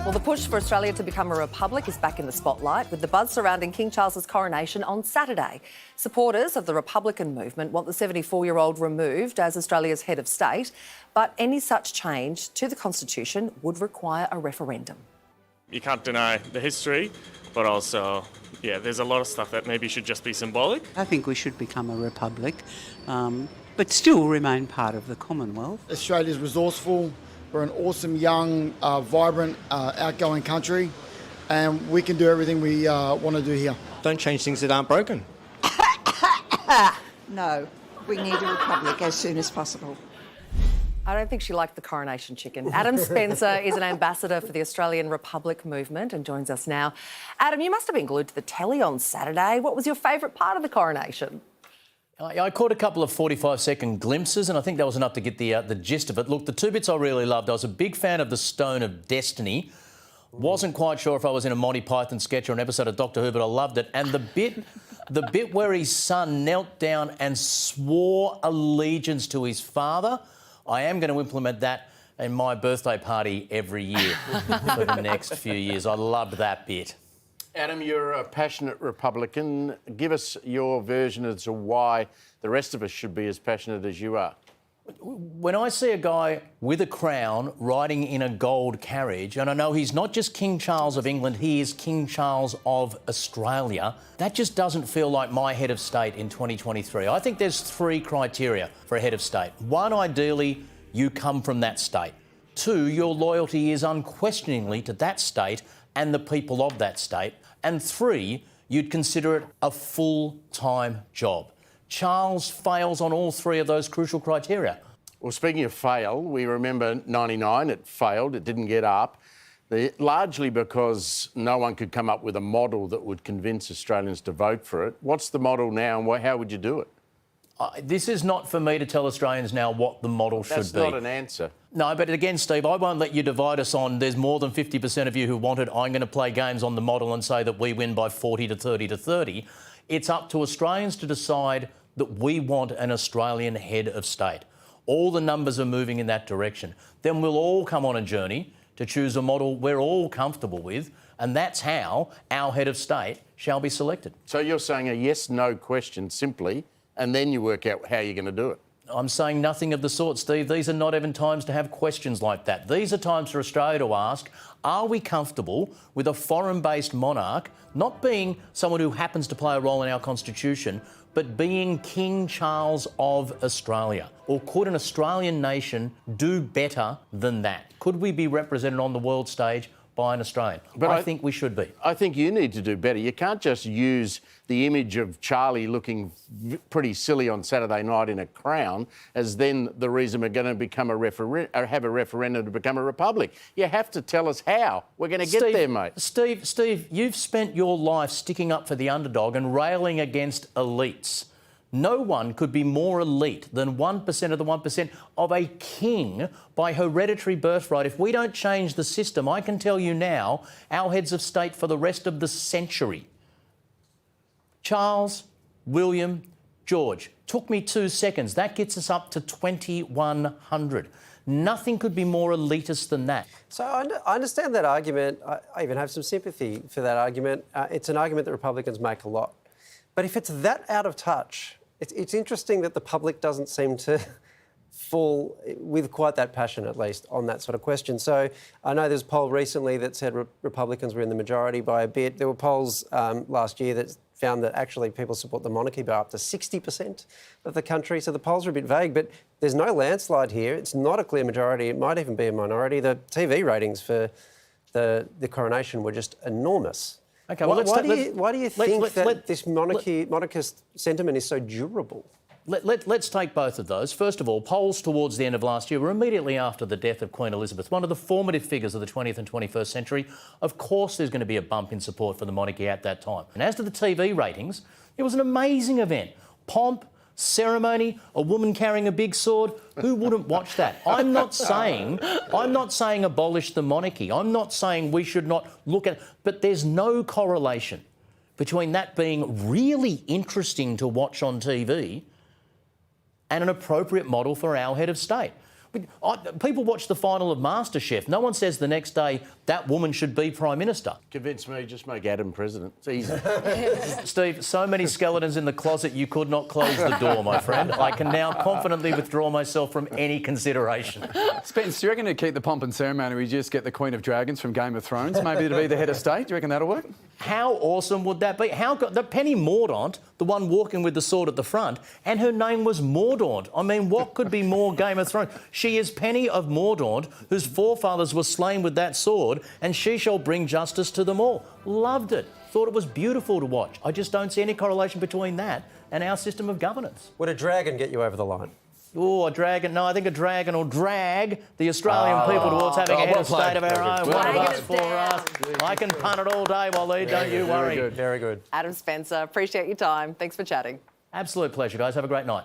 Well, the push for Australia to become a republic is back in the spotlight, with the buzz surrounding King Charles's coronation on Saturday. Supporters of the Republican movement want the 74-year-old removed as Australia's head of state, but any such change to the Constitution would require a referendum. You can't deny the history, but also, there's a lot of stuff that maybe should just be symbolic. I think we should become a republic, but still remain part of the Commonwealth. Australia's resourceful. We're an awesome, young, vibrant, outgoing country, and we can do everything we want to do here. Don't change things that aren't broken. No, we need a republic as soon as possible. I don't think she liked the coronation chicken. Adam Spencer is an ambassador for the Australian Republic movement and joins us now. Adam, you must have been glued to the telly on Saturday. What was your favourite part of the coronation? I caught a couple of 45-second glimpses, and I think that was enough to get the gist of it. Look, the two bits I really loved, I was a big fan of the Stone of Destiny. Wasn't quite sure if I was in a Monty Python sketch or an episode of Doctor Who, but I loved it. And the bit where his son knelt down and swore allegiance to his father, I am going to implement that in my birthday party every year for the next few years. I loved that bit. Adam, you're a passionate Republican. Give us your version as to why the rest of us should be as passionate as you are. When I see a guy with a crown riding in a gold carriage, and I know he's not just King Charles of England, he is King Charles of Australia, that just doesn't feel like my head of state in 2023. I think there's three criteria for a head of state. One, ideally, you come from that state. Two, your loyalty is unquestioningly to that state and the people of that state. And three, you'd consider it a full-time job. Charles fails on all three of those crucial criteria. Well, speaking of fail, we remember 99, it failed, it didn't get up, largely because no one could come up with a model that would convince Australians to vote for it. What's the model now and how would you do it? This is not for me to tell Australians now what the model should be. That's not an answer. No, but again, Steve, I won't let you divide us on there's more than 50% of you who want it. I'm going to play games on the model and say that we win by 40 to 30 to 30. It's up to Australians to decide that we want an Australian head of state. All the numbers are moving in that direction. Then we'll all come on a journey to choose a model we're all comfortable with, and that's how our head of state shall be selected. So you're saying a yes-no question simply, and then you work out how you're going to do it? I'm saying nothing of the sort, Steve. These are not even times to have questions like that. These are times for Australia to ask, are we comfortable with a foreign-based monarch not being someone who happens to play a role in our constitution, but being King Charles of Australia? Or could an Australian nation do better than that? Could we be represented on the world stage by an Australian? But I think we should be. I think you need to do better. You can't just use the image of Charlie looking pretty silly on Saturday night in a crown as then the reason we're going to become have a referendum to become a republic. You have to tell us how we're going to get there, mate. Steve, you've spent your life sticking up for the underdog and railing against elites. No one could be more elite than 1% of the 1% of a king by hereditary birthright. If we don't change the system, I can tell you now, our heads of state for the rest of the century, Charles, William, George. Took me 2 seconds. That gets us up to 2100. Nothing could be more elitist than that. So I understand that argument. I even have some sympathy for that argument. It's an argument that Republicans make a lot. But if it's that out of touch, it's interesting that the public doesn't seem to fall with quite that passion, at least, on that sort of question. So I know there's a poll recently that said Republicans were in the majority by a bit. There were polls last year that found that actually people support the monarchy by up to 60% of the country. So the polls are a bit vague, but there's no landslide here. It's not a clear majority. It might even be a minority. The TV ratings for the coronation were just enormous. Okay, well, why do you think that this monarchist sentiment is so durable? Let's take both of those. First of all, polls towards the end of last year were immediately after the death of Queen Elizabeth, one of the formative figures of the 20th and 21st century. Of course there's going to be a bump in support for the monarchy at that time. And as to the TV ratings, it was an amazing event. Pomp, ceremony, a woman carrying a big sword. Who wouldn't watch that? I'm not saying abolish the monarchy. I'm not saying we should not look at it. But there's no correlation between that being really interesting to watch on TV and an appropriate model for our head of state. People watch the final of MasterChef. No one says the next day that woman should be Prime Minister. Convince me, just make Adam president. It's easy. Steve, so many skeletons in the closet you could not close the door, my friend. I can now confidently withdraw myself from any consideration. Spence, do you reckon to keep the pomp and ceremony, we just get the Queen of Dragons from Game of Thrones, maybe to be the head of state? Do you reckon that'll work? How awesome would that be? The Penny Mordaunt, the one walking with the sword at the front, and her name was Mordaunt. I mean, what could be more Game of Thrones? She is Penny of Mordaunt, whose forefathers were slain with that sword, and she shall bring justice to them all. Loved it. Thought it was beautiful to watch. I just don't see any correlation between that and our system of governance. Would a dragon get you over the line? Oh, a dragon. No, I think a dragon will drag the Australian people towards having a head of state of our own. One of us for us. I can punt it all day, Waleed, don't you worry. Very good. Adam Spencer, appreciate your time. Thanks for chatting. Absolute pleasure, guys. Have a great night.